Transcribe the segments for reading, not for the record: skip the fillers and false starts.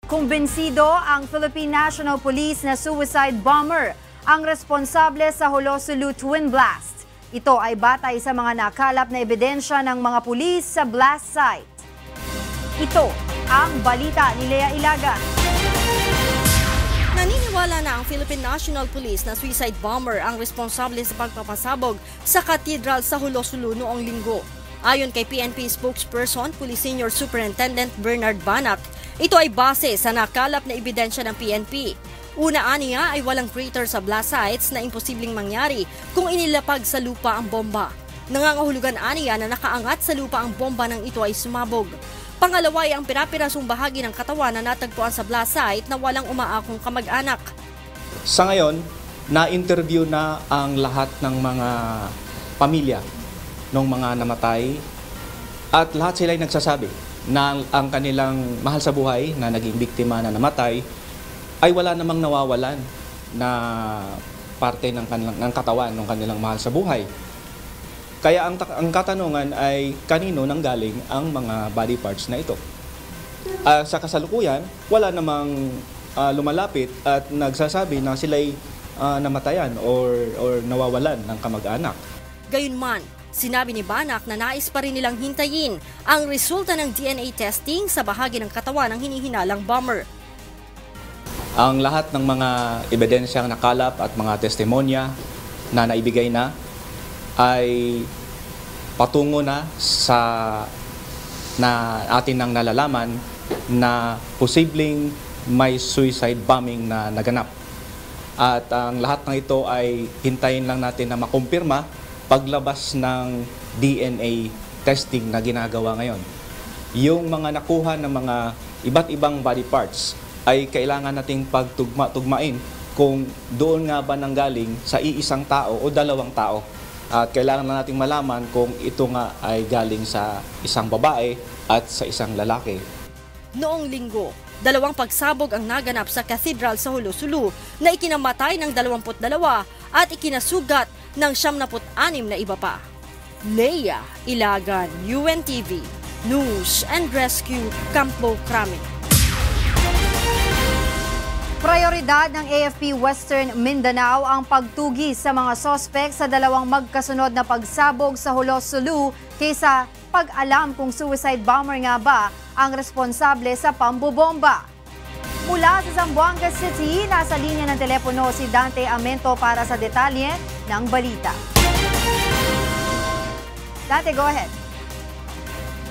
Kumbinsido ang Philippine National Police na suicide bomber ang responsable sa Jolo-Sulu twin blast. Ito ay batay sa mga nakalap na ebidensya ng mga pulis sa blast site. Ito ang balita ni Lea Ilagan. Naniniwala na ang Philippine National Police na suicide bomber ang responsable sa pagpapasabog sa katedral sa Jolo-Sulu noong linggo. Ayon kay PNP spokesperson, Police Senior Superintendent Bernard Banat, ito ay base sa nakalap na ebidensya ng PNP. Una aniya ay walang crater sa blast sites na imposibleng mangyari kung inilapag sa lupa ang bomba. Nangangahulugan aniya na nakaangat sa lupa ang bomba nang ito ay sumabog. Pangalawa ay ang pirapirasong bahagi ng katawan na natagpuan sa blast site na walang umaakong kamag-anak. Sa ngayon, na-interview na ang lahat ng mga pamilya ng mga namatay at lahat sila ay nagsasabi na ang kanilang mahal sa buhay na naging biktima na namatay ay wala namang nawawalan na parte ng katawan ng kanilang mahal sa buhay. Kaya ang katanungan ay kanino nanggaling ang mga body parts na ito. Sa kasalukuyan, wala namang lumalapit at nagsasabi na sila'y namatayan or nawawalan ng kamag-anak. Gayunman, sinabi ni Banak na nais pa rin nilang hintayin ang resulta ng DNA testing sa bahagi ng katawan ng hinihinalang bomber. Ang lahat ng mga ebidensyang nakalap at mga testimonya na naibigay na ay patungo na sa na atin nang nalalaman na posibleng may suicide bombing na naganap. At ang lahat ng ito ay hintayin lang natin na makumpirma paglabas ng DNA testing na ginagawa ngayon. Yung mga nakuha ng mga iba't ibang body parts ay kailangan nating pagtugma-tugmain kung doon nga ba nanggaling sa iisang tao o dalawang tao. At kailangan na nating malaman kung ito nga ay galing sa isang babae at sa isang lalaki. Noong linggo, 2 pagsabog ang naganap sa Cathedral sa Jolo-Sulu na ikinamatay ng 22 at ikinasugat ng 76 na iba pa. Lea Ilagan, UNTV, News and Rescue, Campo Crame. Prioridad ng AFP Western Mindanao ang pagtugi sa mga sospek sa 2 magkasunod na pagsabog sa Jolo-Sulu kaysa pag-alam kung suicide bomber nga ba ang responsable sa pambobomba. Mula sa Zamboanga City, nasa linya ng telepono si Dante Amento para sa detalye ng balita. Dante, go ahead.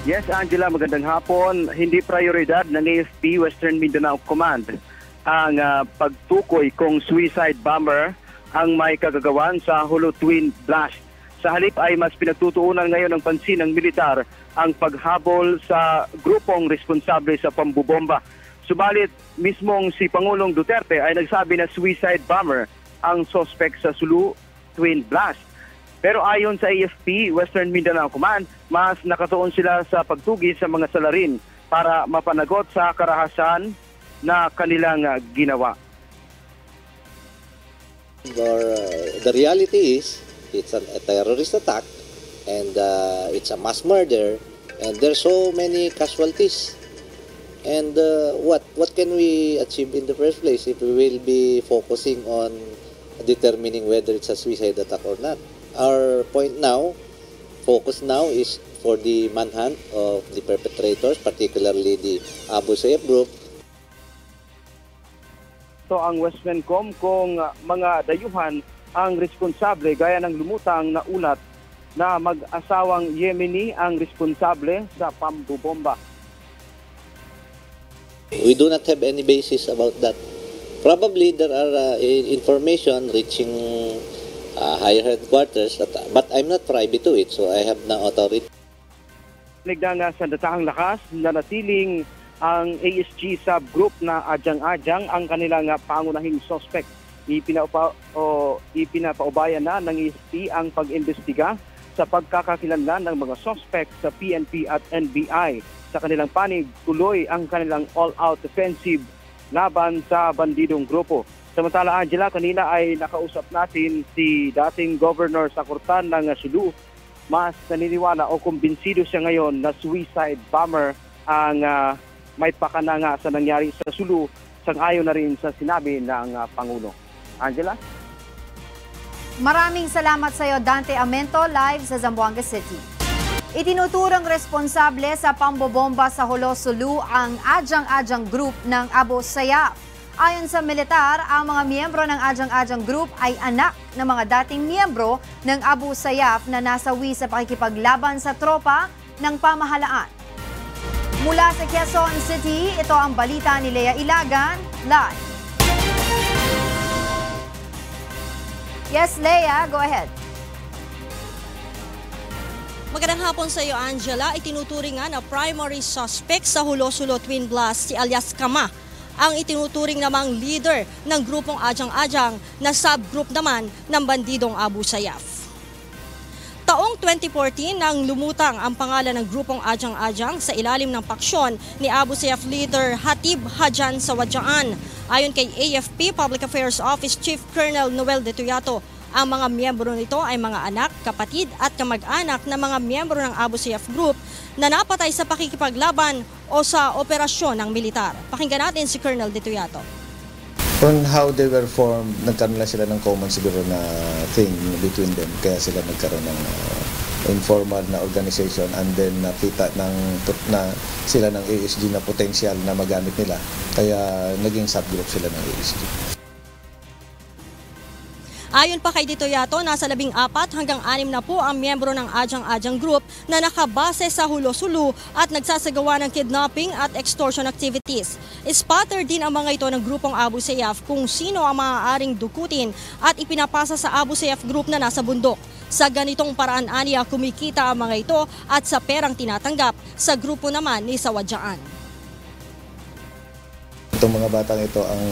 Yes, Angela, magandang hapon. Hindi prioridad ng AFP Western Mindanao Command ang pagtukoy kung suicide bomber ang may kagagawan sa Jolo Twin Blast. Sa halip ay mas pinagtutuunan ngayon ng pansin ng militar ang paghabol sa grupong responsable sa pambobomba. Subalit, mismong si Pangulong Duterte ay nagsabi na suicide bomber ang suspect sa Jolo Twin Blast. Pero ayon sa AFP Western Mindanao Command, mas nakatuon sila sa pagtugi sa mga salarin para mapanagot sa karahasan na kanilang ginawa. The reality is, it's a terrorist attack and it's a mass murder and there's so many casualties. And what can we achieve in the first place if we will be focusing on determining whether it's a suicide attack or not? Our focus now is for the manhunt of the perpetrators, particularly the Abu Sayyaf group. So ang Westmencom kung mga dayuhan ang responsable gaya ng lumutang na ulat na mag-asawang Yemeni ang responsable sa pambobomba. We do not have any basis about that. Probably there are information reaching higher headquarters, but I'm not privy to it, so I have no authority. Nagdanga sa datahang lakas na natiling ang ASG subgroup na adyang-adyang ang kanilang pangunahing suspect. Ipinapaubayan na ng ASP ang pag-imbestiga sa pagkakakilanlan ng mga suspect sa PNP at NBI. Sa kanilang panig, tuloy ang kanilang all-out offensive laban sa bandidong grupo. Samantala, Angela, kanina ay nakausap natin si dating Governor Sakurtan ng Sulu. Mas naniniwala o kumbinsido siya ngayon na suicide bomber ang may pakana nga sa nangyari sa Sulu, sang-ayon na rin sa sinabi ng Pangulo. Angela? Maraming salamat sa iyo, Dante Amento, live sa Zamboanga City. Itinuturang responsable sa pambobomba sa Hulo Sulu ang Ajang-Ajang Group ng Abu Sayyaf. Ayon sa militar, ang mga miyembro ng Ajang-Ajang Group ay anak ng mga dating miyembro ng Abu Sayyaf na nasawi sa pakikipaglaban sa tropa ng pamahalaan. Mula sa Quezon City, ito ang balita ni Lea Ilagan, live. Yes, Lea, go ahead. Magandang hapon sa iyo, Angela. Itinuturing nga na primary suspect sa Hulo Sulu Twin Blast si alias Kama. Ang itinuturing namang leader ng grupong Ajang-Ajang na subgroup naman ng bandidong Abu Sayyaf. Taong 2014 nang lumutang ang pangalan ng grupong Ajang-Ajang sa ilalim ng paksyon ni Abu Sayyaf leader Hatib Hajan sa Wadyaan. Ayon kay AFP Public Affairs Office Chief Colonel Noel De Tuyato, ang mga miyembro nito ay mga anak, kapatid at kamag-anak ng mga miyembro ng Abu Sayyaf Group na napatay sa pakikipaglaban o sa operasyon ng militar. Pakinggan natin si Colonel De Tuyato. On how they were formed, nagkaroon lang sila ng common siguro na thing between them. Kaya sila nagkaroon ng informal na organization, and then nakita na sila ng ASG na potential na magamit nila. Kaya naging subgroup sila ng ASG. Ayon pa kay De Tuyato, nasa 14 hanggang 6 na po ang miyembro ng Ajang-Ajang Group na nakabase sa Hulo Sulu at nagsasagawa ng kidnapping at extortion activities. Spotter din ang mga ito ng grupong Abu Sayyaf kung sino ang maaaring dukutin at ipinapasa sa Abu Sayyaf Group na nasa bundok. Sa ganitong paraan aniya, kumikita ang mga ito at sa perang tinatanggap sa grupo naman ni Sawadyaan. Itong mga batang ito, ang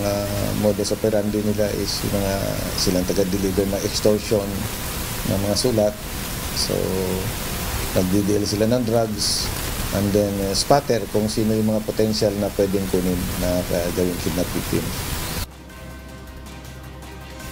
modus operandi nila is yung mga silang taga-deliver na extortion ng mga sulat. So, nagdi-deal sila ng drugs, and then spotter kung sino yung mga potential na pwedeng kunin na gawing kidnap victim.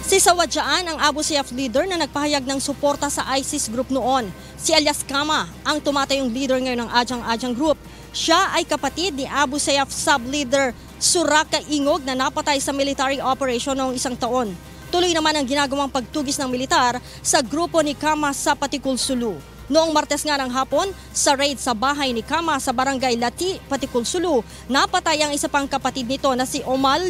Si Sawadyaan ang Abu Sayyaf leader na nagpahayag ng suporta sa ISIS group noon. Si alias Kama ang tumatayong leader ngayon ng Ajang-Ajang Group. Siya ay kapatid ni Abu Sayyaf sub-leader Suraka Ingog na napatay sa military operation noong 1 taon. Tuloy naman ang ginagawang pagtugis ng militar sa grupo ni Kama sa Patikul Sulu. Noong Martes nga ng hapon, sa raid sa bahay ni Kama sa barangay Lati, Patikul Sulu, napatay ang isa pang kapatid nito na si Omal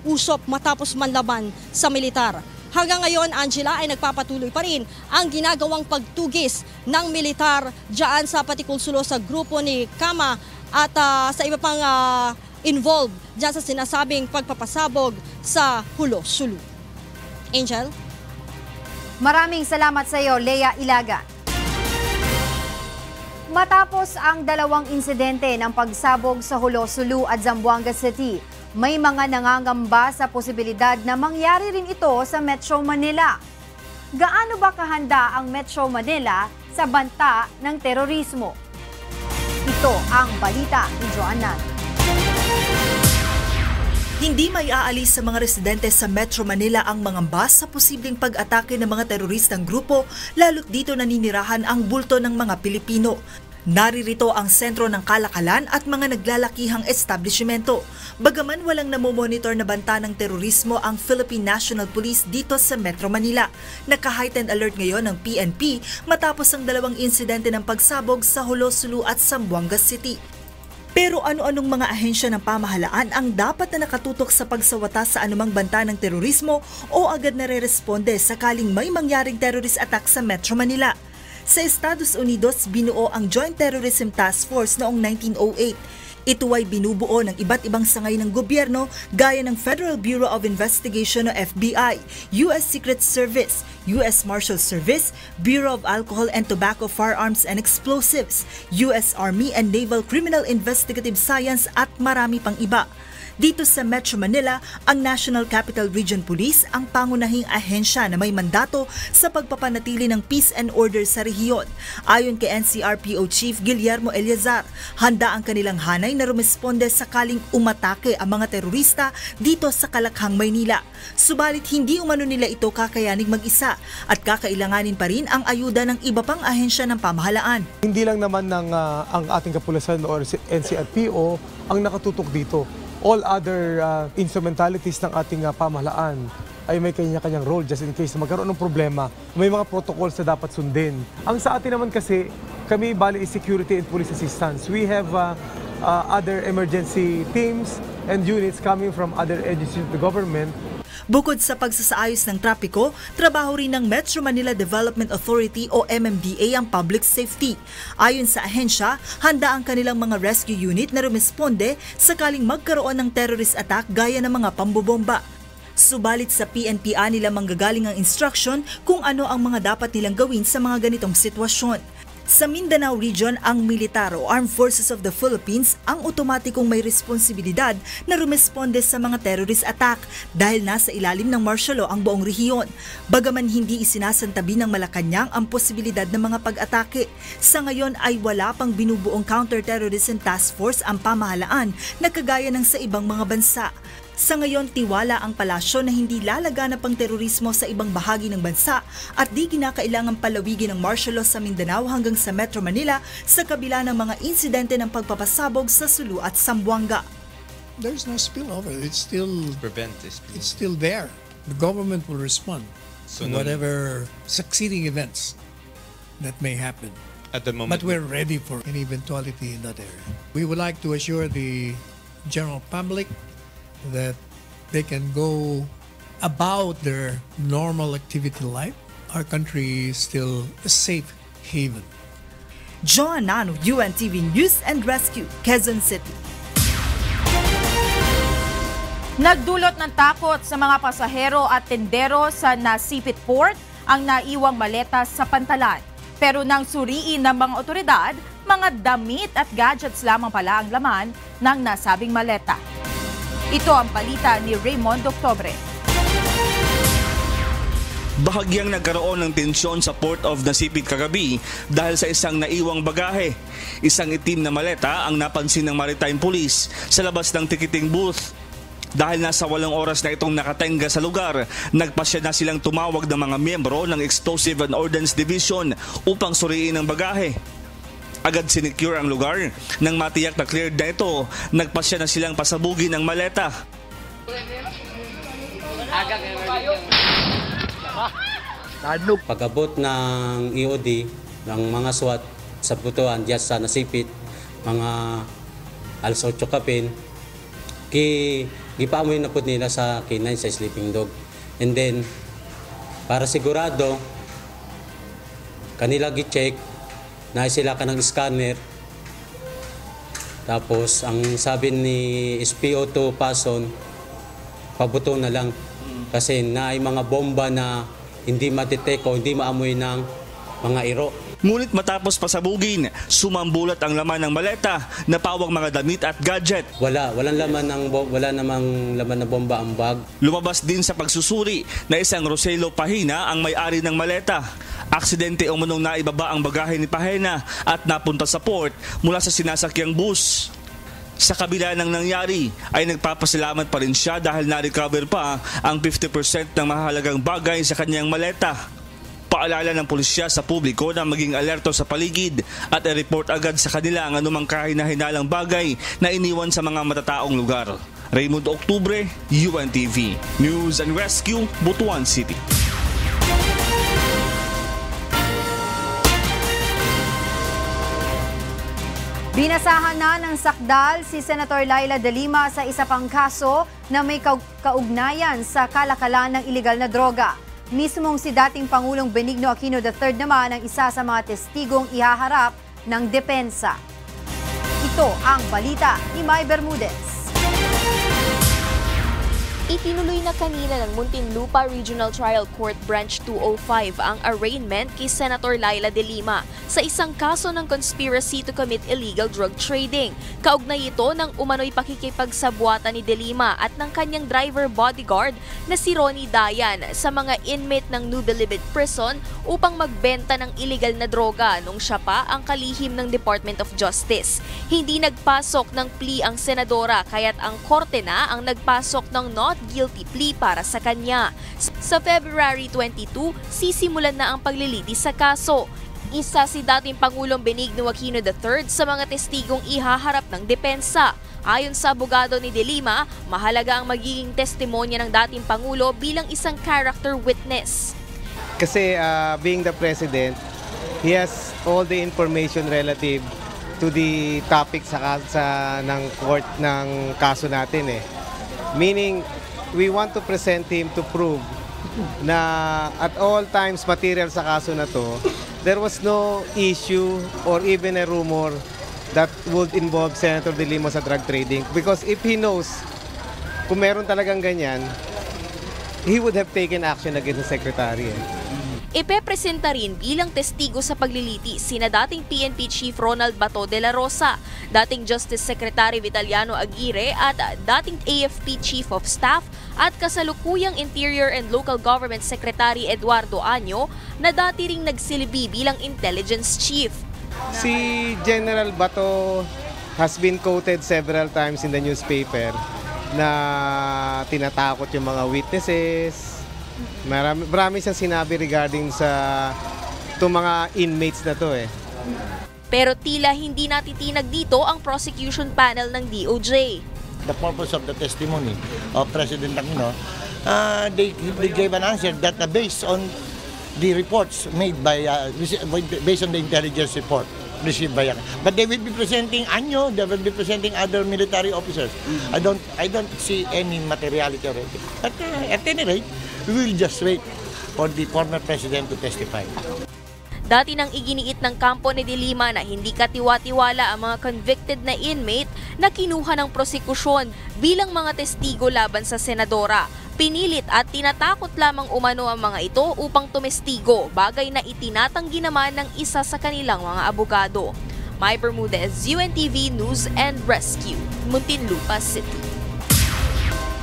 Usop matapos manlaban sa militar. Hanggang ngayon, Angela, ay nagpapatuloy pa rin ang ginagawang pagtugis ng militar dyan sa Patikul Sulu sa grupo ni Kama at sa iba pang involved dyan sa sinasabing pagpapasabog sa Hulo Sulu. Angel? Maraming salamat sa iyo, Lea Ilaga. Matapos ang 2 insidente ng pagsabog sa Hulo Sulu at Zamboanga City, may mga nangangamba sa posibilidad na mangyari rin ito sa Metro Manila. Gaano ba kahanda ang Metro Manila sa banta ng terorismo? Ito ang balita ni Joanna. Hindi may aalis sa mga residente sa Metro Manila ang mangamba sa posibleng pag-atake ng mga teroristang grupo, lalo't dito naninirahan ang bulto ng mga Pilipino. Naririto ang sentro ng kalakalan at mga naglalakihang establishmento. Bagaman walang namomonitor na banta ng terorismo ang Philippine National Police dito sa Metro Manila. Naka-heightened alert ngayon ng PNP matapos ang 2 insidente ng pagsabog sa Hulo Sulu at Zamboanga City. Pero ano-anong mga ahensya ng pamahalaan ang dapat na nakatutok sa pagsawata sa anumang banta ng terorismo o agad na re-responde sakaling may mangyaring terrorist attack sa Metro Manila? Sa Estados Unidos, binuo ang Joint Terrorism Task Force noong 1908. Ito ay binubuo ng iba't ibang sangay ng gobyerno gaya ng Federal Bureau of Investigation o FBI, U.S. Secret Service, U.S. Marshals Service, Bureau of Alcohol and Tobacco, Firearms and Explosives, U.S. Army and Naval Criminal Investigative Science at marami pang iba. Dito sa Metro Manila, ang National Capital Region Police ang pangunahing ahensya na may mandato sa pagpapanatili ng peace and order sa rehiyon. Ayon kay NCRPO Chief Guillermo Eliazar, handa ang kanilang hanay na rumisponde sakaling umatake ang mga terorista dito sa Kalakhang, Maynila. Subalit hindi umano nila ito kakayanig mag-isa at kakailanganin pa rin ang ayuda ng iba pang ahensya ng pamahalaan. Hindi lang naman ang ating kapulisan o NCRPO ang nakatutok dito. All other instrumentalities ng ating pamahalaan ay may kanya-kanyang role just in case na magkaroon ng problema. May mga protocols na dapat sundin. Ang sa atin naman kasi, kami bali is security and police assistance. We have other emergency teams and units coming from other agencies of the government. Bukod sa pagsasaayos ng trapiko, trabaho rin ng Metro Manila Development Authority o MMDA ang public safety. Ayon sa ahensya, handa ang kanilang mga rescue unit na rumisponde sakaling magkaroon ng terrorist attack gaya ng mga pambobomba. Subalit sa PNPA nila manggagaling ang instruction kung ano ang mga dapat nilang gawin sa mga ganitong sitwasyon. Sa Mindanao Region, ang militar o Armed Forces of the Philippines ang otomatikong may responsibilidad na rumisponde sa mga terrorist attack dahil nasa ilalim ng martial law ang buong rehiyon. Bagaman hindi isinasantabi ng Malacanang ang posibilidad ng mga pag-atake, sa ngayon ay wala pang binubuong counter-terrorism task force ang pamahalaan na kagaya ng sa ibang mga bansa. Sa ngayon, tiwala ang palasyo na hindi lalaganap ang terorismo sa ibang bahagi ng bansa at di kinakailangang palawigin ang martial law sa Mindanao hanggang sa Metro Manila sa kabila ng mga insidente ng pagpapasabog sa Sulu at Zamboanga. There's no spillover. It's still there. The government will respond to whatever succeeding events that may happen. At the moment, but we're ready for any eventuality in that area. We would like to assure the general public that they can go about their normal activity life. Our country is still a safe haven. John Nano, UNTV News and Rescue, Quezon City. Nagdulot ng takot sa mga pasahero at tendero sa Nasipit Port ang naiwang maleta sa pantalan. Pero nang suriin ng mga otoridad, mga damit at gadgets lamang pala ang laman ng nasabing maleta. Ito ang balita ni Raymond Octobre. Bahagyang nagkaroon ng tensyon sa Port of Nasipit kagabi dahil sa isang naiwang bagahe. Isang itim na maleta ang napansin ng Maritime Police sa labas ng ticketing booth. Dahil nasa 8 oras na itong nakatenga sa lugar, nagpasya na silang tumawag ng mga miyembro ng Explosive and Ordnance Division upang suriin ang bagahe. Agad sinecure ang lugar. Nang matiyak na cleared na ito, nagpasya na silang pasabugin ang maleta. Pag-abot ng EOD ng mga SWAT sa butuan diyan sa Nasipit, mga alas 8 kapin, gipaamoy na po nila sa K9 sa sleeping dog. And then, para sigurado, kanila gi-check na sila ka ng scanner. Tapos, ang sabi ni SPO2 Pason, pabuto na lang. Kasi na ay mga bomba na hindi matitake o hindi maamoy ng mga iro. Ngunit matapos pasabugin, sumambulat ang laman ng maleta na pawang mga damit at gadget. Wala namang laman ng bomba ang bag. Lumabas din sa pagsusuri na isang Roselo Pahina ang may-ari ng maleta. Aksidente umunong naibaba ang bagahe ni Pahena at napunta sa port mula sa sinasakyang bus. Sa kabila ng nangyari ay nagpapasalamat pa rin siya dahil na-recover pa ang 50% ng mahalagang bagay sa kanyang maleta. Paalala ng pulisya sa publiko na maging alerto sa paligid at i-report agad sa kanila ang anumang kahina-hinalang bagay na iniwan sa mga matataong lugar. Raymond Octubre, UNTV News and Rescue, Butuan City. Binasahan na ng sakdal si Senator Laila De Lima sa isa pang kaso na may kaugnayan sa kalakalan ng ilegal na droga. Mismong si dating Pangulong Benigno Aquino III naman ang isa sa mga testigong ihaharap ng depensa. Ito ang balita ni May Bermudez. Itinuloy na kanina ng Muntinlupa Regional Trial Court Branch 205 ang arraignment kay Senator Laila De Lima sa isang kaso ng conspiracy to commit illegal drug trading. Kaugnay ito ng umano'y pakikipagsabwatan ni De Lima at ng kanyang driver bodyguard na si Ronnie Dayan sa mga inmate ng New Bilibid Prison upang magbenta ng illegal na droga nung siya pa ang kalihim ng Department of Justice. Hindi nagpasok ng plea ang senadora kaya't ang korte na ang nagpasok ng not guilty plea para sa kanya. Sa February 22, sisimulan na ang paglilitis sa kaso. Isa si dating Pangulong Benigno Aquino III sa mga testigong ihaharap ng depensa. Ayon sa abogado ni De Lima, mahalaga ang magiging testimonya ng dating Pangulo bilang isang character witness. Kasi being the President, he has all the information relative to the topic sa ng court ng kaso natin eh. Meaning, we want to present him to prove na at all times material sa kaso na to, there was no issue or even a rumor that would involve Senator De Lima sa drug trading. Because if he knows kung meron talagang ganyan, he would have taken action against the Secretary. Ipepresenta rin bilang testigo sa paglilitis sina dating PNP Chief Ronald Bato de la Rosa, dating Justice Secretary Vitaliano Aguirre at dating AFP Chief of Staff at kasalukuyang Interior and Local Government Secretary Eduardo Año na dati ring nagsilbi bilang Intelligence Chief. Si General Bato has been quoted several times in the newspaper na tinatakot yung mga witnesses. Marami siyang sinabi regarding sa itong mga inmates na to eh. Pero tila hindi natitinag dito ang prosecution panel ng DOJ. The purpose of the testimony of President Aquino, they gave an answer that based on the reports made by, based on the intelligence report received by but they will be presenting Año, they will be presenting other military officers. I don't see any materiality already. But at any rate, we will just wait for the former president to testify. Dati nang iginiit ng kampo ni De Lima na hindi katiwa-tiwala ang mga convicted na inmate na kinuha ng prosekusyon bilang mga testigo laban sa senadora. Pinilit at tinatakot lamang umano ang mga ito upang tumestigo, bagay na itinatanggi naman ng isa sa kanilang mga abogado. May Bermudez, UNTV News and Rescue, Muntinlupa City.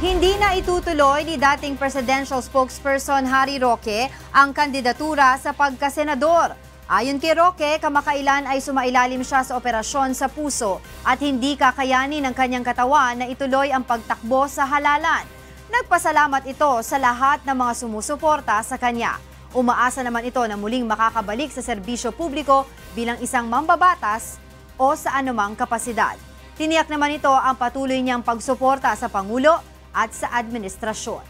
Hindi na itutuloy ni dating presidential spokesperson Harry Roque ang kandidatura sa pagkasenador. Ayon kay Roque, kamakailan ay sumailalim siya sa operasyon sa puso at hindi kakayanin ng kanyang katawan na ituloy ang pagtakbo sa halalan. Nagpasalamat ito sa lahat ng mga sumusuporta sa kanya. Umaasa naman ito na muling makakabalik sa serbisyo publiko bilang isang mambabatas o sa anumang kapasidad. Tiniyak naman ito ang patuloy niyang pagsuporta sa Pangulo at sa administrasyon.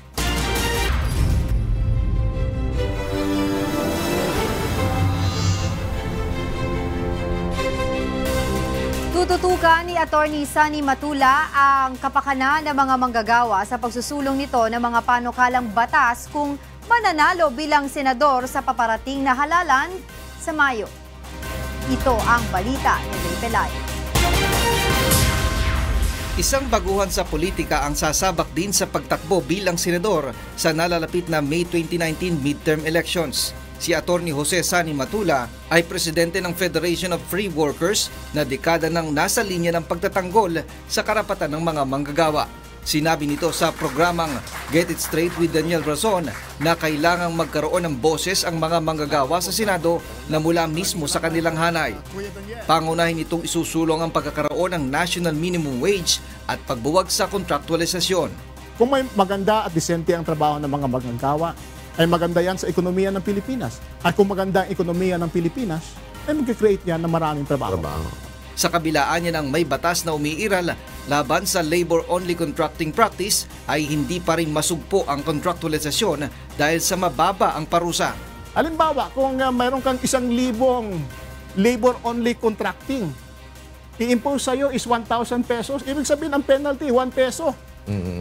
Tututukan ni Atty. Sunny Matula ang kapakanan ng mga manggagawa sa pagsusulong nito ng mga panukalang batas kung mananalo bilang senador sa paparating na halalan sa Mayo. Ito ang balita ni Ray Pelay. Isang baguhan sa politika ang sasabak din sa pagtakbo bilang senador sa nalalapit na May 2019 midterm elections. Si Atty. Jose Sunny Matula ay presidente ng Federation of Free Workers na dekada nang nasa linya ng pagtatanggol sa karapatan ng mga manggagawa. Sinabi nito sa programang Get It Straight with Daniel Razon na kailangang magkaroon ng boses ang mga manggagawa sa Senado na mula mismo sa kanilang hanay. Pangunahin itong isusulong ang pagkakaroon ng national minimum wage at pagbuwag sa kontraktualisasyon. Kung may maganda at disente ang trabaho ng mga manggagawa, ay maganda yan sa ekonomiya ng Pilipinas. At kung maganda ang ekonomiya ng Pilipinas, ay mag-create yan ng maraming trabaho. Sa kabilaan niya ng may batas na umiiral laban sa labor-only contracting practice ay hindi pa rin masugpo ang kontraktualisasyon dahil sa mababa ang parusa. Halimbawa, kung mayroon kang 1,000 labor-only contracting, i-impose sa'yo is 1,000 pesos, ibig sabihin ang penalty, 1 peso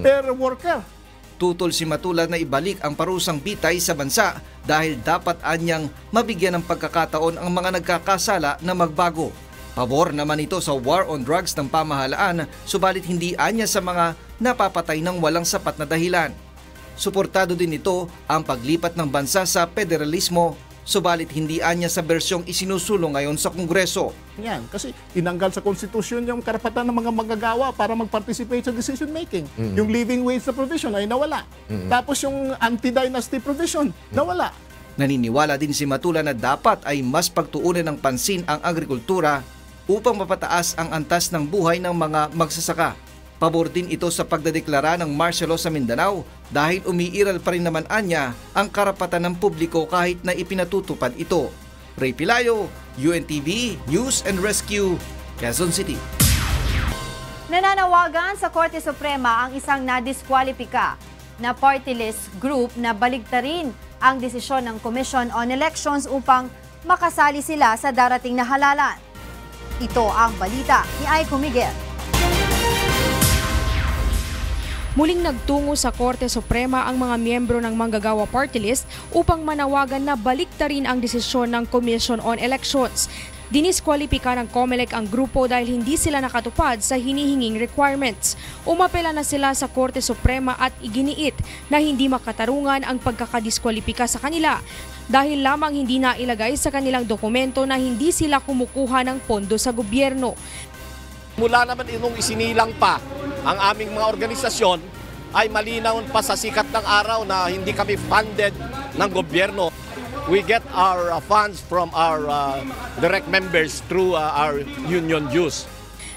per worker. Tutol si Matula na ibalik ang parusang bitay sa bansa dahil dapat anyang mabigyan ng pagkakataon ang mga nagkakasala na magbago. Pabor naman ito sa war on drugs ng pamahalaan, subalit hindi anya sa mga napapatay ng walang sapat na dahilan. Suportado din ito ang paglipat ng bansa sa federalismo, subalit hindi anya sa bersyong isinusulong ngayon sa Kongreso. Yan, kasi tinanggal sa konstitusyon yung karapatan ng mga manggagawa para mag-participate sa decision making. Yung living wage na provision ay nawala. Tapos yung anti-dynasty provision, nawala. Naniniwala din si Matula na dapat ay mas pagtuunan ng pansin ang agrikultura upang mapataas ang antas ng buhay ng mga magsasaka. Pabor din ito sa pagdedeklara ng martial law sa Mindanao dahil umiiral pa rin naman anya ang karapatan ng publiko kahit na ipinatutupad ito. Ray Pilayo, UNTV News and Rescue, Quezon City. Nananawagan sa Korte Suprema ang isang nadiskwalipika na party list group na baligtarin ang desisyon ng Commission on Elections upang makasali sila sa darating na halalan. Ito ang balita ni Aiko Miguel. Muling nagtungo sa Korte Suprema ang mga miyembro ng Manggagawa Party List upang manawagan na baliktarin ang desisyon ng Commission on Elections. Diniskwalipika ng COMELEC ang grupo dahil hindi sila nakatupad sa hinihinging requirements. Umapela na sila sa Korte Suprema at iginiit na hindi makatarungan ang pagkakadiskwalipika sa kanila dahil lamang hindi na ilagay sa kanilang dokumento na hindi sila kumukuha ng pondo sa gobyerno. Mula naman inong isinilang pa ang aming mga organisasyon ay malinaw pa sa sikat ng araw na hindi kami funded ng gobyerno. We get our funds from our direct members through our union dues.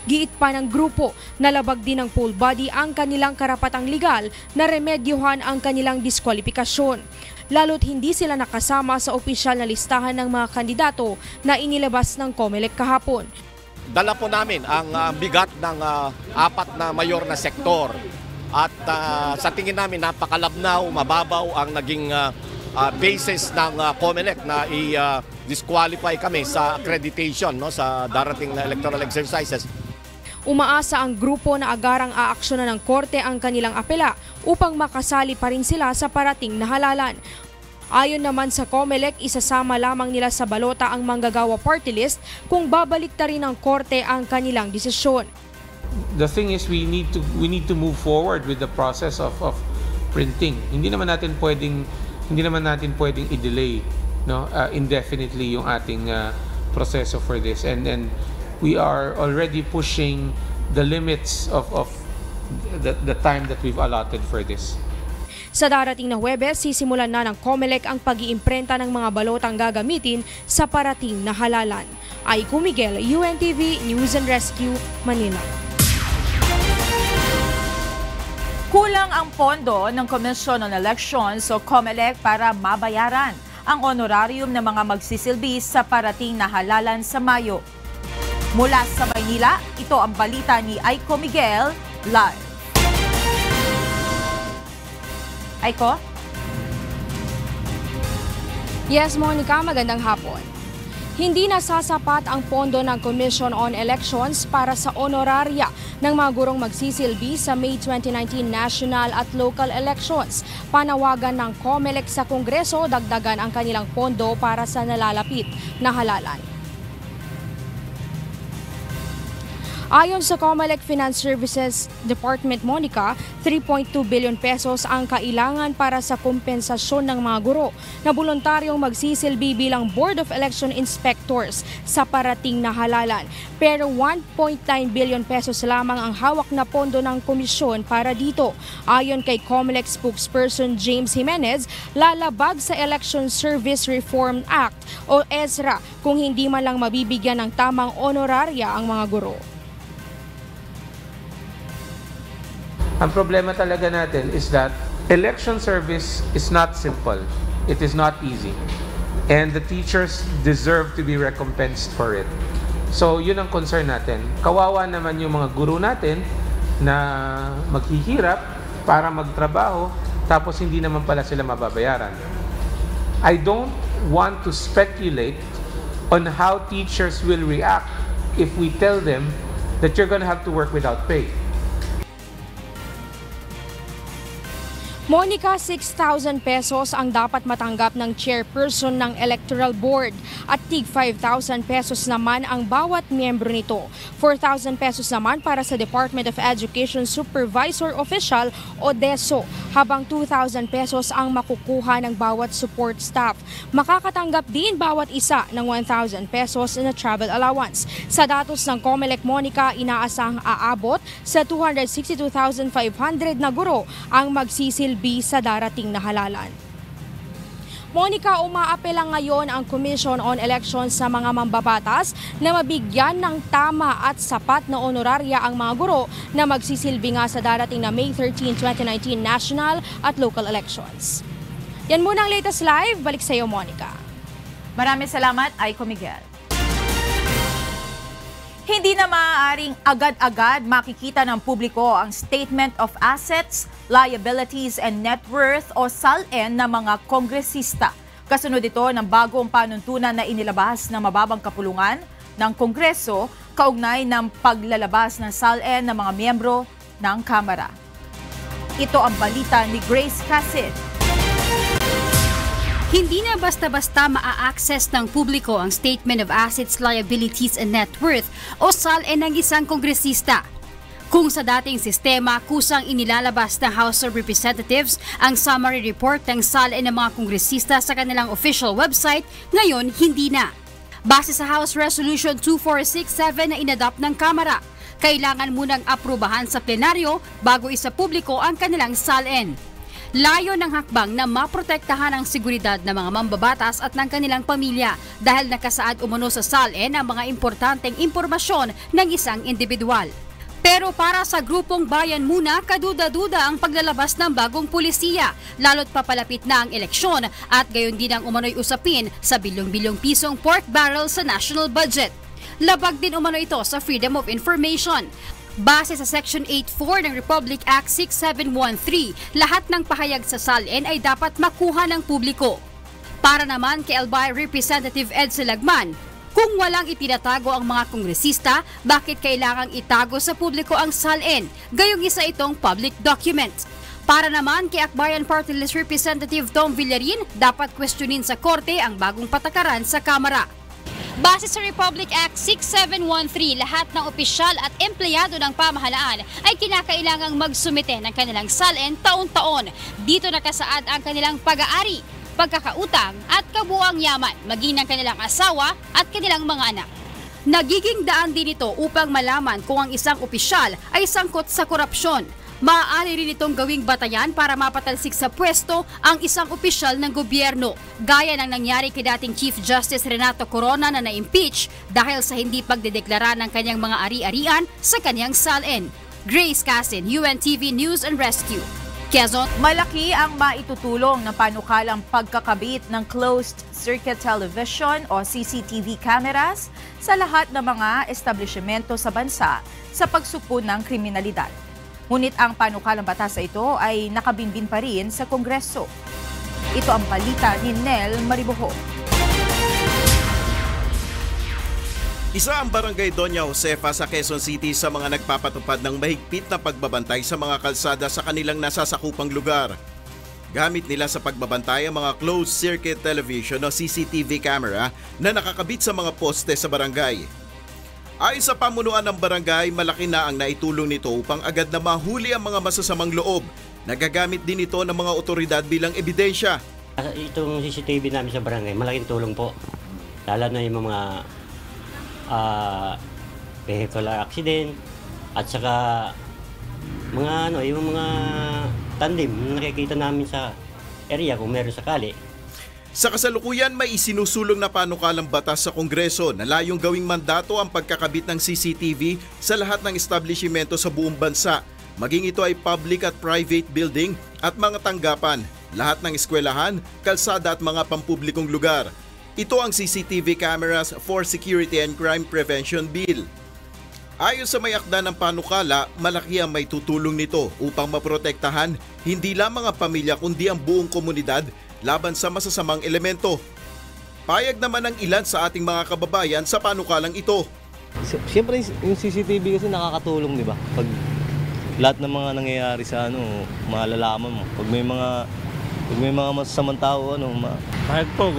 Giit pa ng grupo, nalabag din ng poll body ang kanilang karapatang legal na remedyohan ang kanilang diskwalifikasyon. Lalo't hindi sila nakasama sa opisyal na listahan ng mga kandidato na inilabas ng COMELEC kahapon. Dala po namin ang bigat ng 4 na mayor na sektor at sa tingin namin napakalabnaw, mababaw ang naging basis ng COMELEC na i-disqualify kami sa accreditation sa darating na electoral exercises. Umaasa ang grupo na agarang aaksyonan ng korte ang kanilang apela upang makasali pa rin sila sa parating na halalan. Ayon naman sa COMELEC, isasama lamang nila sa balota ang Manggagawa Party List kung babaliktarin ng korte ang kanilang desisyon. The thing is we need to move forward with the process of printing. Hindi naman natin pwedeng i-delay indefinitely yung ating proseso for this, and we are already pushing the limits of the time that we've allotted for this. Sa darating na Huwebes, sisimulan na ng COMELEC ang pag-iimprenta ng mga balotang gagamitin sa parating na halalan. Aiko Miguel, UNTV News and Rescue, Manila. Kulang ang pondo ng Commission on Elections o COMELEC para mabayaran ang honorarium ng mga magsisilbi sa parating na halalan sa Mayo. Mula sa Maynila, ito ang balita ni Aiko Miguel, live. Aiko? Yes, Monica, magandang hapon. Hindi nasasapat ang pondo ng Commission on Elections para sa honorarya ng mga gurong magsisilbi sa May 2019 national at local elections. Panawagan ng COMELEC sa Kongreso, dagdagan ang kanilang pondo para sa nalalapit na halalan. Ayon sa COMELEC Finance Services Department, Monica, 3.2 billion pesos ang kailangan para sa kompensasyon ng mga guro na voluntaryong magsisilbi bilang Board of Election Inspectors sa parating na halalan. Pero 1.9 billion pesos lamang ang hawak na pondo ng komisyon para dito. Ayon kay COMELEC spokesperson James Jimenez, lalabag sa Election Service Reform Act o ESRA kung hindi man lang mabibigyan ng tamang honorarya ang mga guro. Ang problema talaga natin is that election service is not simple. It is not easy. And the teachers deserve to be recompensed for it. So yun ang concern natin. Kawawa naman yung mga guro natin na maghihirap para magtrabaho tapos hindi naman pala sila mababayaran. I don't want to speculate on how teachers will react if we tell them that you're going to have to work without pay. Monica, 6,000 pesos ang dapat matanggap ng chairperson ng Electoral Board at tig 5,000 pesos naman ang bawat miyembro nito. 4,000 pesos naman para sa Department of Education Supervisor Official o DESO, habang 2,000 pesos ang makukuha ng bawat support staff. Makakatanggap din bawat isa ng 1,000 pesos na travel allowance. Sa datos ng COMELEC, Monica, inaasahang aabot sa 262,500 na guro ang magsisilbi sa darating na halalan. Monica, umaapela ngayon ang Commission on Elections sa mga mambabatas na mabigyan ng tama at sapat na honorarya ang mga guro na magsisilbi nga sa darating na May 13, 2019 national at local elections. Yan muna ang latest live. Balik sa iyo, Monica. Maraming salamat, Aiko Miguel. Hindi na maaaring agad-agad makikita ng publiko ang Statement of Assets, Liabilities and Net Worth o SALN ng mga kongresista. Kasunod ito ng bagong panuntunan na inilabas ng mababang kapulungan ng Kongreso kaugnay ng paglalabas ng SALN ng mga miyembro ng Kamara. Ito ang balita ni Grace Casid. Hindi na basta-basta maa-access ng publiko ang Statement of Assets, Liabilities and Net Worth o SALN ng isang kongresista. Kung sa dating sistema, kusang inilalabas ng House of Representatives ang summary report ng SALN ng mga kongresista sa kanilang official website, ngayon hindi na. Base sa House Resolution 2467 na inadapt ng Kamara, kailangan munang aprubahan sa plenaryo bago isapubliko ang kanilang SALN. Layo ng hakbang na maprotektahan ang seguridad ng mga mambabatas at ng kanilang pamilya dahil nakasaad umano sa SALN ang mga importanteng impormasyon ng isang individual. Pero para sa grupong Bayan Muna, kaduda-duda ang paglalabas ng bagong pulisiya, lalo't papalapit na ang eleksyon at gayon din ang umano'y usapin sa bilyong-bilyong pisong pork barrel sa national budget. Labag din umano ito sa Freedom of Information. Base sa Section 8.4 ng Republic Act 6713, lahat ng pahayag sa SALN ay dapat makuha ng publiko. Para naman kay Albay Representative Ed Silagman, kung walang itinatago ang mga kongresista, bakit kailangang itago sa publiko ang SALN? Gayong isa itong public document. Para naman kay Akbayan Party List Representative Tom Villarin, dapat questionin sa korte ang bagong patakaran sa Kamara. Base sa Republic Act 6713, lahat ng opisyal at empleyado ng pamahalaan ay kinakailangang magsumite ng kanilang SALN taon-taon. Dito nakasaad ang kanilang pag-aari, pagkakautang at kabuuang yaman, maging ng kanilang asawa at kanilang mga anak. Nagiging daan din ito upang malaman kung ang isang opisyal ay sangkot sa korupsyon. Maaari rin itong gawing batayan para mapatalsik sa pwesto ang isang opisyal ng gobyerno, gaya ng nangyari kay dating Chief Justice Renato Corona na na-impeach dahil sa hindi pagdedeklara ng kanyang mga ari-arian sa kanyang SALN. Grace Casin, UNTV News and Rescue. Quezon. Malaki ang maitutulong ng panukalang pagkakabit ng closed circuit television o CCTV cameras sa lahat ng mga establishmento sa bansa sa pagsupon ng kriminalidad. Ngunit ang panukalang batas na ito ay nakabinbin pa rin sa Kongreso. Ito ang balita ni Nel Maribojo. Isa ang barangay Doña Josefa sa Quezon City sa mga nagpapatupad ng mahigpit na pagbabantay sa mga kalsada sa kanilang nasasakupang lugar. Gamit nila sa pagbabantay ang mga closed circuit television o CCTV camera na nakakabit sa mga poste sa barangay. Ayon sa pamunuan ng barangay, malaki na ang naitulong nito upang agad na mahuli ang mga masasamang loob. Nagagamit din ito ng mga otoridad bilang ebidensya. Itong CCTV namin sa barangay, malaking tulong po. Lalo na yung mga vehicular accident at saka yung mga tandem na nakikita namin sa area kung meron sakali. Sa kasalukuyan, may isinusulong na panukalang batas sa Kongreso na layong gawing mandato ang pagkakabit ng CCTV sa lahat ng establishmento sa buong bansa, maging ito ay public at private building at mga tanggapan, lahat ng eskwelahan, kalsada at mga pampublikong lugar. Ito ang CCTV Cameras for Security and Crime Prevention Bill. Ayon sa may akda ng panukala, malaki ang may tutulong nito upang maprotektahan hindi lamang ang pamilya kundi ang buong komunidad laban sa masasamang elemento. Payag naman ang ilan sa ating mga kababayan sa panukalang ito. Siyempre yung CCTV kasi nakakatulong, di ba? Pag lahat ng mga nangyayari sa malalaman mo. Pag may mga masasamang tao, Kahit po,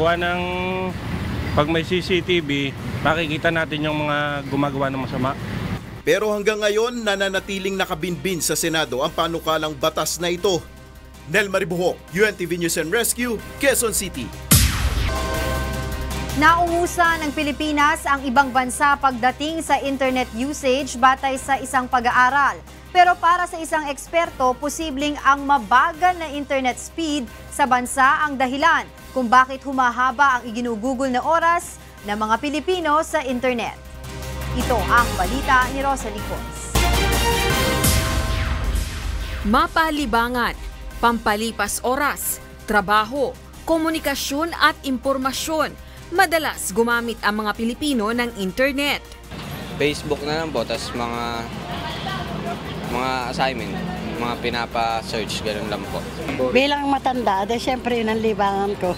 pag may CCTV, makikita natin yung mga gumagawa ng masama. Pero hanggang ngayon, nananatiling nakabinbin sa Senado ang panukalang batas na ito. Nel Maribuhok, UNTV News and Rescue, Quezon City. Naungusan ng Pilipinas ang ibang bansa pagdating sa internet usage batay sa isang pag-aaral. Pero para sa isang eksperto, posibleng ang mabagal na internet speed sa bansa ang dahilan kung bakit humahaba ang iginugugol na oras ng mga Pilipino sa internet. Ito ang balita ni Rosalie Cons. Mapalibangan, pampalipas oras, trabaho, komunikasyon at impormasyon. Madalas gumamit ang mga Pilipino ng internet. Facebook na lang po, tapos mga assignment, mga pinapa-search, gano'n lang po. Bilang matanda, siyempre yun ang libangan ko.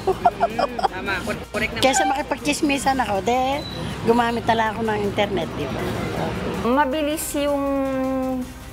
Tama, correct na. Kesa makipagchismisan ako, gumamit na lang ako ng internet, di ba? Mabilis yung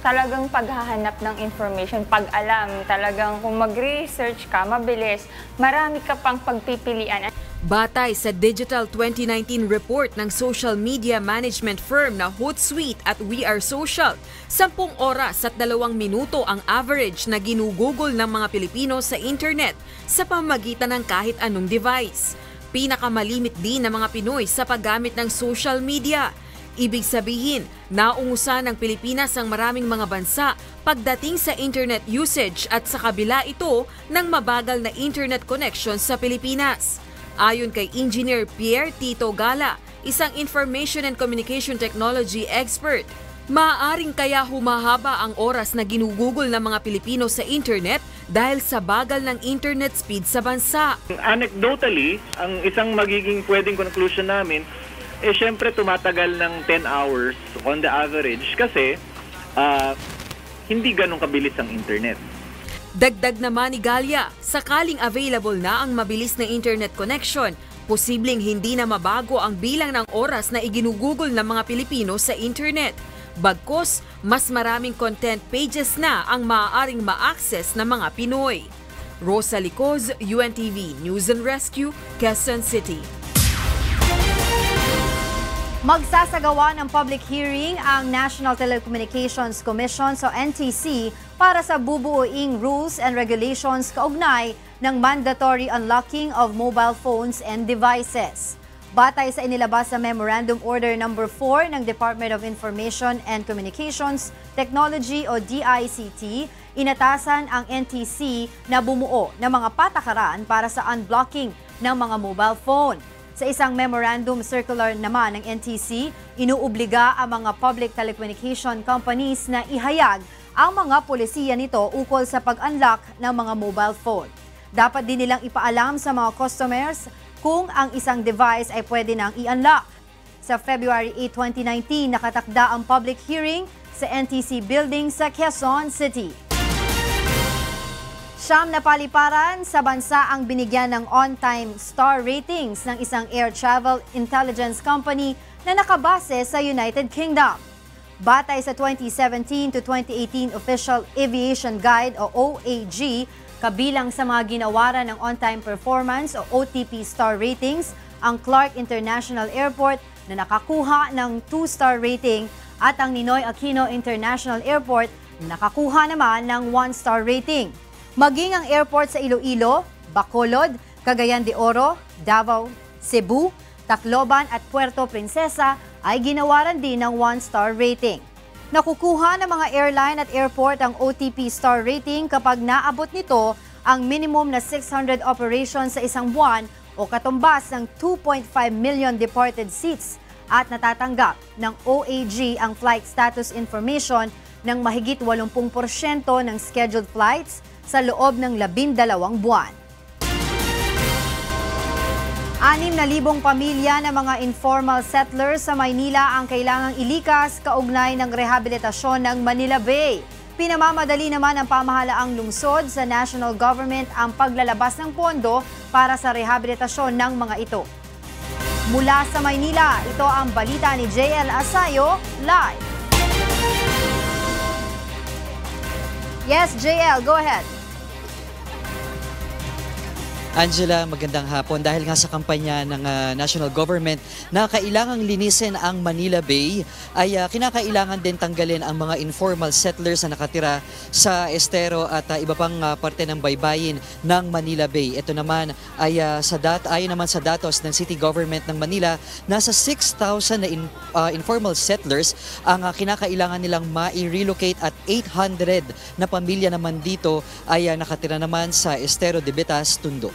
talagang paghahanap ng information, pag-alam, talagang kung mag-research ka, mabilis, marami ka pang pagpipilian. Batay sa Digital 2019 report ng social media management firm na Hootsuite at We Are Social, 10 oras at 2 minuto ang average na ginugugol ng mga Pilipino sa internet sa pamamagitan ng kahit anong device. Pinakamalimit din ng mga Pinoy sa paggamit ng social media. Ibig sabihin, naungusan ng Pilipinas ang maraming mga bansa pagdating sa internet usage at sa kabila ito ng mabagal na internet connection sa Pilipinas. Ayon kay Engineer Pierre Tito Gala, isang Information and Communication Technology expert, maaaring kaya humahaba ang oras na ginugugol ng mga Pilipino sa internet dahil sa bagal ng internet speed sa bansa. Anecdotally, ang isang magiging pwedeng conclusion namin, syempre tumatagal ng 10 hours on the average kasi hindi ganun kabilis ang internet. Dagdag naman ni Galia, sakaling available na ang mabilis na internet connection, posibleng hindi na mabago ang bilang ng oras na iginugugol ng mga Pilipino sa internet. Bagkus, mas maraming content pages na ang maaaring ma-access ng mga Pinoy. Rosalie Coz, UNTV News and Rescue, Quezon City. Magsasagawa ng public hearing ang National Telecommunications Commission o NTC para sa bubuoing rules and regulations kaugnay ng mandatory unlocking of mobile phones and devices. Batay sa inilabas sa Memorandum Order No. 4 ng Department of Information and Communications Technology o DICT, inatasan ang NTC na bumuo ng mga patakaran para sa unblocking ng mga mobile phone. Sa isang memorandum circular naman ng NTC, inuobliga ang mga public telecommunication companies na ihayag ang mga polisiya nito ukol sa pag-unlock ng mga mobile phone. Dapat din nilang ipaalam sa mga customers kung ang isang device ay pwede nang i-unlock. Sa February 8, 2019, nakatakda ang public hearing sa NTC building sa Quezon City. 9 na paliparan sa bansa ang binigyan ng on-time star ratings ng isang air travel intelligence company na nakabase sa United Kingdom. Batay sa 2017 to 2018 Official Aviation Guide o OAG, kabilang sa mga ginawaran ng on-time performance o OTP star ratings ang Clark International Airport na nakakuha ng 2-star rating at ang Ninoy Aquino International Airport na nakakuha naman ng 1-star rating. Maging ang airport sa Iloilo, Bacolod, Cagayan de Oro, Davao, Cebu, Tacloban at Puerto Princesa ay ginawaran din ng 1-star rating. Nakukuha ng mga airline at airport ang OTP star rating kapag naabot nito ang minimum na 600 operations sa isang buwan o katumbas ng 2.5 million departed seats at natatanggap ng OAG ang flight status information ng mahigit 80% ng scheduled flights sa loob ng 12 buwan. 6,000 pamilya ng mga informal settlers sa Maynila ang kailangang ilikas kaugnay ng rehabilitasyon ng Manila Bay. Pinamamadali naman ng pamahalaang lungsod sa national government ang paglalabas ng pondo para sa rehabilitasyon ng mga ito. Mula sa Maynila, ito ang balita ni JL Asayo, live. Yes, JL, go ahead. Angela, magandang hapon. Dahil nga sa kampanya ng national government na kailangang linisin ang Manila Bay, ay kinakailangan din tanggalin ang mga informal settlers na nakatira sa estero at iba pang parte ng baybayin ng Manila Bay. Ito naman ay ayon naman sa datos ng City Government ng Manila, nasa 6,000 na informal settlers ang kinakailangan nilang ma-relocate at 800 na pamilya naman dito ay nakatira naman sa Estero de Betas, Tondo.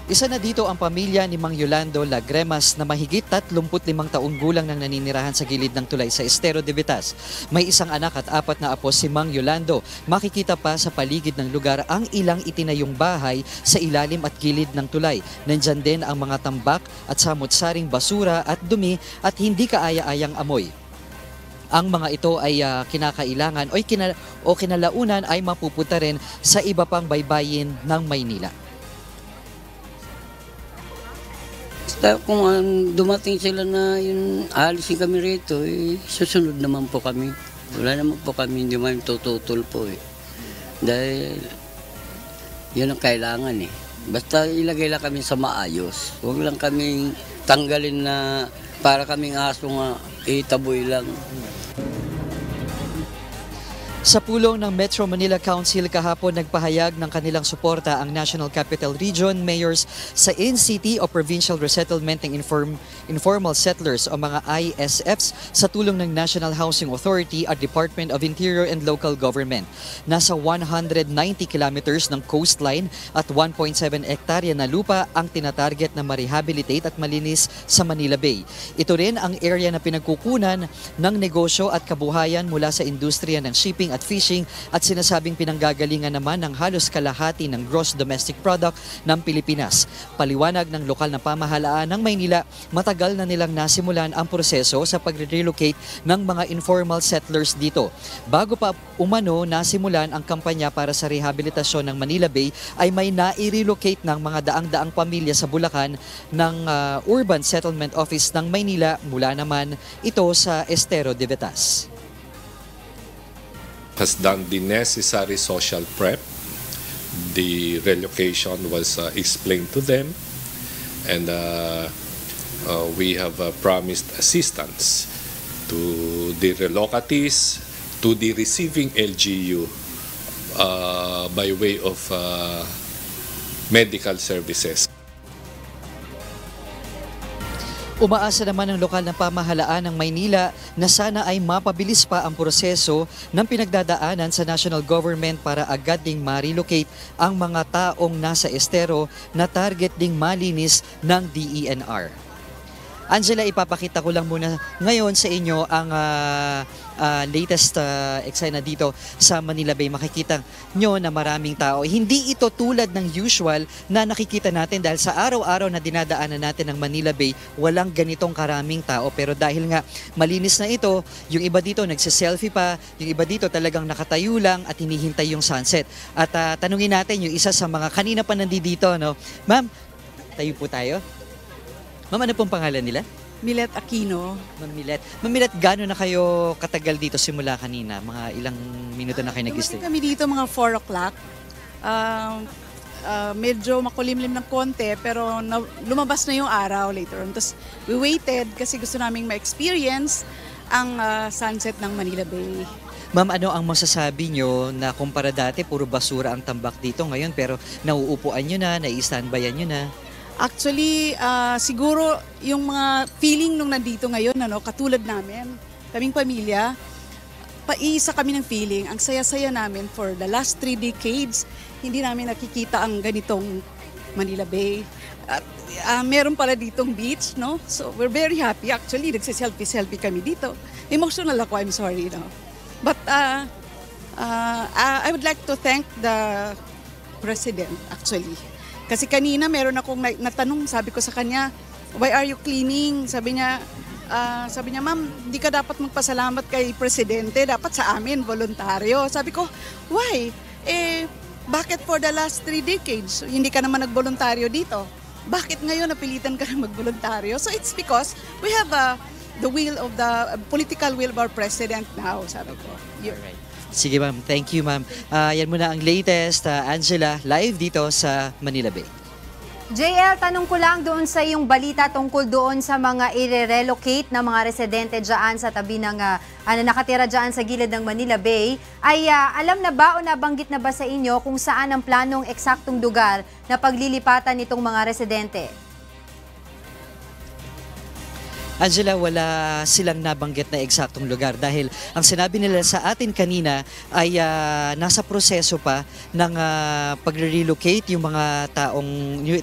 Isa na dito ang pamilya ni Mang Yolando Lagremas na mahigit 35 taong gulang nang naninirahan sa gilid ng tulay sa Estero de Betas. May isang anak at 4 na apo si Mang Yolando. Makikita pa sa paligid ng lugar ang ilang itinayong bahay sa ilalim at gilid ng tulay. Nandyan din ang mga tambak at samot-saring basura at dumi at hindi kaaya-ayang amoy. Ang mga ito ay kinakailangan o kinalaunan ay mapupunta rin sa iba pang baybayin ng Maynila. Kung dumating sila na yun, alisin kami rito, susunod naman po kami. Wala naman po kami, hindi man tututol po Dahil yun ang kailangan Basta ilagay lang kami sa maayos. Huwag lang kaming tanggalin na para kaming aso nga itaboy lang. Sa pulong ng Metro Manila Council kahapon, nagpahayag ng kanilang suporta ang National Capital Region mayors sa in-city o Provincial Resettlement ng Informal Settlers o mga ISFs sa tulong ng National Housing Authority at Department of Interior and Local Government. Nasa 190 kilometers ng coastline at 1.7 hektarya na lupa ang tinatarget na ma-rehabilitate at malinis sa Manila Bay. Ito rin ang area na pinagkukunan ng negosyo at kabuhayan mula sa industriya ng shipping at fishing at sinasabing pinanggagalingan naman ng halos kalahati ng gross domestic product ng Pilipinas. Paliwanag ng lokal na pamahalaan ng Maynila, matagal na nilang nasimulan ang proseso sa pagre-relocate ng mga informal settlers dito. Bago pa umano nasimulan ang kampanya para sa rehabilitasyon ng Manila Bay, ay may nai-relocate ng mga daang-daang pamilya sa Bulacan ng Urban Settlement Office ng Maynila mula naman ito sa Estero de Betas. Has done the necessary social prep. The relocation was explained to them, and we have promised assistance to the relocatees, to the receiving LGU by way of medical services. Umaasa naman ang lokal na pamahalaan ng Maynila na sana ay mapabilis pa ang proseso ng pinagdadaanan sa national government para agad ding ma-relocate ang mga taong nasa estero na target ding malinis ng DENR. Angela, ipapakita ko lang muna ngayon sa inyo ang latest eksena dito sa Manila Bay. Makikita nyo na maraming tao. Hindi ito tulad ng usual na nakikita natin dahil sa araw-araw na dinadaanan natin ng Manila Bay, walang ganitong karaming tao. Pero dahil nga malinis na ito, yung iba dito nagsiselfie pa, yung iba dito talagang nakatayo lang at hinihintay yung sunset. At tanungin natin yung isa sa mga kanina pa nandito, no? Ma'am, tayo po tayo. Ma'am, ano pong pangalan nila? Milet Aquino. Ma'am Milet, gaano na kayo katagal dito simula kanina? Mga ilang minuto na kayo nag-stay? Kami dito mga 4 o'clock. Medyo makulimlim ng konti pero lumabas na yung araw later on. Tapos we waited kasi gusto naming ma-experience ang sunset ng Manila Bay. Ma'am, ano ang masasabi nyo na kumpara dati puro basura ang tambak dito ngayon pero nauupuan nyo na, nai-standbyan nyo na? Actually, siguro yung mga feeling nung nandito ngayon, katulad namin, kaming pamilya, paisa kami ng feeling. Ang saya-saya namin for the last 3 decades, hindi namin nakikita ang ganitong Manila Bay. At meron pala ditong beach, no? So we're very happy. Actually, nagsiselfie-selfie kami dito. Emotional ako, I'm sorry. No? But I would like to thank the President, actually. Kasi kanina meron akong natanong, sabi ko sa kanya, why are you cleaning? Sabi niya, ma'am, hindi ka dapat magpasalamat kay Presidente, dapat sa amin, voluntaryo. Sabi ko, why? Bakit for the last 3 decades, hindi ka naman nagboluntaryo dito? Bakit ngayon napilitan ka na magboluntaryo? So it's because we have the will of the political will of our president now, sabi ko. Sige ma'am, thank you ma'am. Yan muna ang latest, Angela, live dito sa Manila Bay. JL, tanong ko lang doon sa iyong balita tungkol doon sa mga i-relocate na mga residente dyan sa tabi ng nakatira dyan sa gilid ng Manila Bay. Ay alam na ba o nabanggit na ba sa inyo kung saan ang planong eksaktong lugar na paglilipatan nitong mga residente? Angela, wala silang nabanggit na eksaktong lugar dahil ang sinabi nila sa atin kanina ay nasa proseso pa ng pagre-relocate yung mga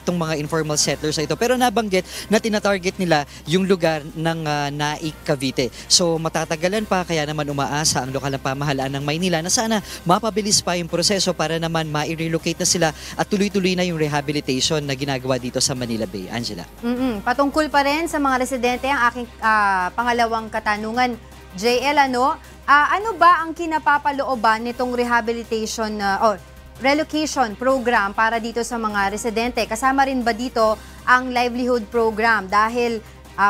itong mga informal settlers ito. Pero nabanggit na tinatarget nila yung lugar ng Naik, Cavite. So matatagalan pa, kaya naman umaasa ang lokal na pamahalaan ng Maynila na sana mapabilis pa yung proseso para naman ma-relocate na sila at tuloy-tuloy na yung rehabilitation na ginagawa dito sa Manila Bay. Angela. Patungkol pa rin sa mga residente ang aking pangalawang katanungan. JL, ano ba ang kinapapalooban nitong rehabilitation or relocation program para dito sa mga residente? Kasama rin ba dito ang livelihood program? Dahil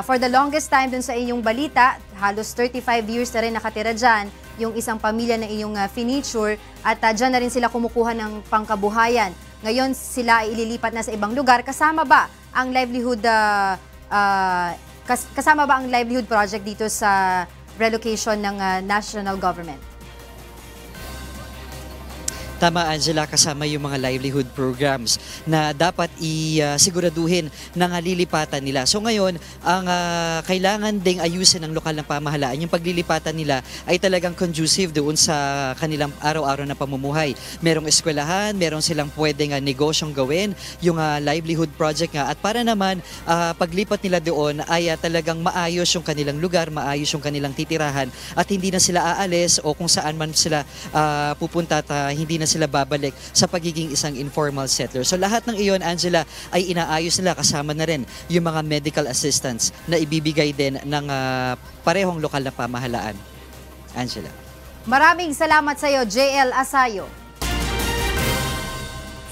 for the longest time dun sa inyong balita, halos 35 years na rin nakatira dyan yung isang pamilya na iyong finiture at dyan na rin sila kumukuha ng pangkabuhayan. Ngayon sila ay ililipat na sa ibang lugar. Kasama ba ang livelihood project dito sa relocation ng national government? Tama, Angela, kasama yung mga livelihood programs na dapat isiguraduhin na lilipatan nila. So ngayon, ang kailangan ding ayusin ng lokal na pamahalaan, yung paglilipatan nila ay talagang conducive doon sa kanilang araw-araw na pamumuhay. Merong eskwelahan, merong silang pwedeng negosyong gawin, yung livelihood project nga. At para naman, paglipat nila doon ay talagang maayos yung kanilang lugar, maayos yung kanilang titirahan at hindi na sila aalis o kung saan man sila pupunta at hindi na sila babalik sa pagiging isang informal settler. So lahat ng iyon, Angela, ay inaayos nila, kasama na rin yung mga medical assistance na ibibigay din ng parehong lokal na pamahalaan. Angela. Maraming salamat sa iyo, JL Asayo.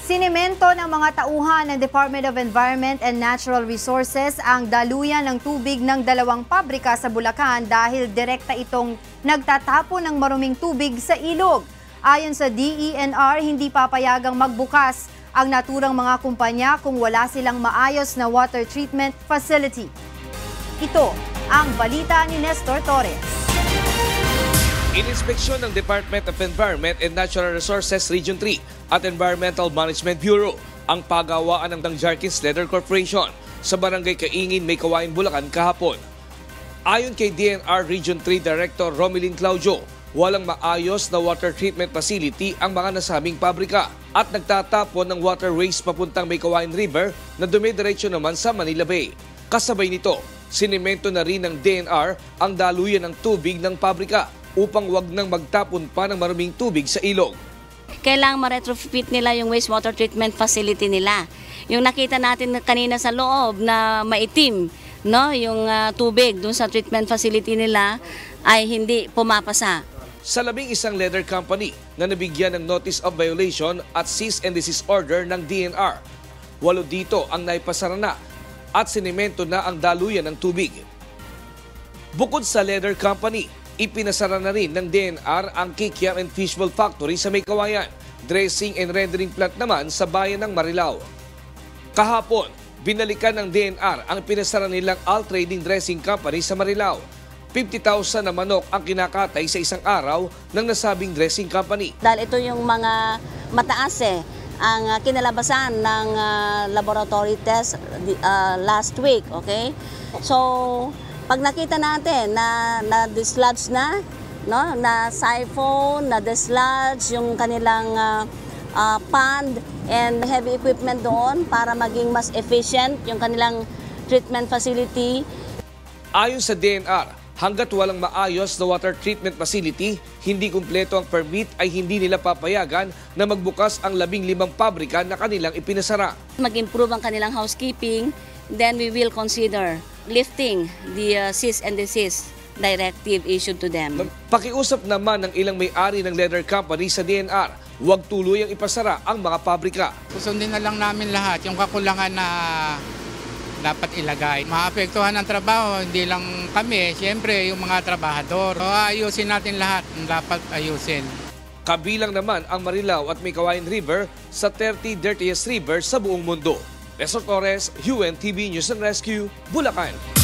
Sinemento ng mga tauhan ng Department of Environment and Natural Resources ang daluyan ng tubig ng dalawang pabrika sa Bulacan dahil direkta itong nagtatapon ng maruming tubig sa ilog. Ayon sa DENR, hindi papayagang magbukas ang naturang mga kumpanya kung wala silang maayos na water treatment facility. Ito ang balita ni Nestor Torres. Ininspeksyon ng Department of Environment and Natural Resources Region 3 at Environmental Management Bureau ang pagawaan ng Jarkins Leather Corporation sa Barangay Kaingin, May Kawayan, Bulacan kahapon. Ayon kay DENR Region 3 Director Romilyn Claudio, walang maayos na water treatment facility ang mga nasabing pabrika at nagtatapon ng water waste papuntang May Kawayan River na dumidiretso naman sa Manila Bay. Kasabay nito, sinemento na rin ng DENR ang daluyan ng tubig ng pabrika upang wag nang magtapon pa ng maruming tubig sa ilog. Kailangang ma-retrofit nila yung wastewater treatment facility nila. Yung nakita natin kanina sa loob na maitim, no, yung tubig dun sa treatment facility nila ay hindi pumapasa. Sa 11 leather company na nabigyan ng notice of violation at cease and desist order ng DENR, 8 dito ang naipasara na at sinemento na ang daluyan ng tubig. Bukod sa leather company, ipinasara na rin ng DENR ang Kikiam and Fishbowl Factory sa May Kawayan, dressing and rendering plant naman sa bayan ng Marilao. Kahapon, binalikan ng DENR ang pinasara nilang All Trading Dressing Company sa Marilao. 50,000 na manok ang kinakatay sa isang araw ng nasabing dressing company. Dahil ito yung mga mataas ang kinalabasan ng laboratory test last week, okay? So, pag nakita natin na dislodge na, no, na siphon, na dislodge yung kanilang pond and heavy equipment doon para maging mas efficient yung kanilang treatment facility. Ayon sa DENR, hanggat walang maayos na water treatment facility, hindi kumpleto ang permit ay hindi nila papayagan na magbukas ang 15 pabrika na kanilang ipinasara. Mag-improve ang kanilang housekeeping, then we will consider lifting the cease and desist directive issued to them. Pakiusap naman ng ilang may-ari ng leather company sa DENR, huwag tuluyang ipasara ang mga pabrika. Susundin na lang namin lahat yung kakulangan na dapat ilagay. Maapektuhan ang trabaho, hindi lang kami, siyempre yung mga trabahador. So, ayusin natin lahat, dapat ayusin. Kabilang naman ang Marilao at Meycauayan River sa 30 dirtiest rivers sa buong mundo. Nestor Torres, UNTV News and Rescue, Bulacan.